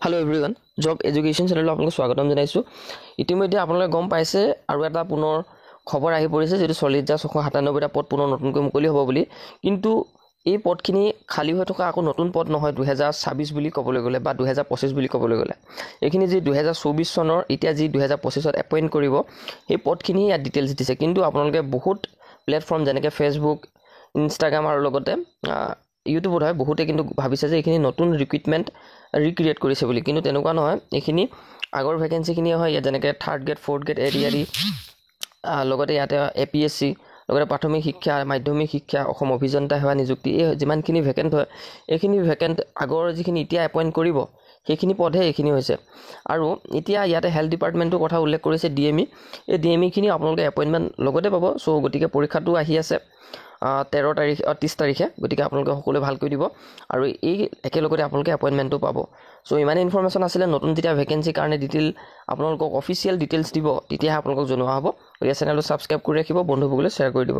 Hello everyone, Job Education Channel আপোনালোকক স্বাগতম জনাইছো। ইতিমধ্যে আপোনালোকে গম পাইছে আৰু এটা পুনৰ খবৰ আহি পৰিছে যেটো 40697টা পদ পুনৰ নতুনকৈ মুকলি হ'ব বুলি। কিন্তু এই পদখিনি খালি হৈ থকা আকৌ নতুন পদ নহয় 2026 বুলি ক'বলৈ গ'লে বা 2025 বুলি ক'বলৈ গ'লে। এইখিনি যি 2024 চনৰ এতিয়া যি 2025ত এপইন্ট কৰিব এই পদখিনি ইয়াত ডিটেইলছ দিছে। কিন্তু আপোনালোকে বহুত প্লেটফৰ্ম যেনেকৈ ফেসবুক, ইনষ্টাগ্ৰাম আৰু লগতে ইউটিউবত হয় বহুতে কিন্তু ভাবিছে যে এইখিনি নতুন ৰিক্ৰুটমেন্ট ৰিক্ৰিয়েট কৰিছে বুলি। কিন্তু তেনেকুৱা নহয়, এইখিনি আগৰ ভ্যাকেন্সিখিনি হয় ইয়াত যেনেকৈ 3rd গ্ৰেড 4th গ্ৰেড এৰিয়াৰি লগতে ইয়াতে APSC লগতে প্ৰাথমিক শিক্ষা মাধ্যমিক শিক্ষা অসম অভিযন্তা সেৱা নিযুক্তি এই যিমানখিনি ভ্যাকেন্ট হয় এইখিনি ভ্যাকেন্ট আগৰ যিখিনি এতিয়া এপইন্ট কৰিব সেইখিনি পদহে এইখিনি হৈছে। আৰু এতিয়া ইয়াতে হেলথ ডিপাৰ্টমেন্টৰ কথা উল্লেখ কৰিছে DME। এই DME খিনি আপোনালোকে এপইন্টমেন্ট লগতে পাব। সো গতিকে পৰীক্ষাটো আহি আছে 30 তাৰিখে। গতিকে আপোনালোকে সকলোৱে ভালকৈ দিব আৰু এই একেলগতে আপোনালোকে এপইন্টমেন্টটো পাব। সো ইমানে ইনফৰমেশন আছিলে। নতুন যেতিয়া ভ্যাকেন্সি কাৰণে ডিটেইল আপোনালোকক অফিচিয়েল ডিটেইলছ দিব তেতিয়াহে আপোনালোকক জনোৱা হ'ব। এই চেনেলটো সাবস্ক্ৰাইব কৰি ৰাখিব, বন্ধুসকললৈ শ্বেয়াৰ কৰি দিব।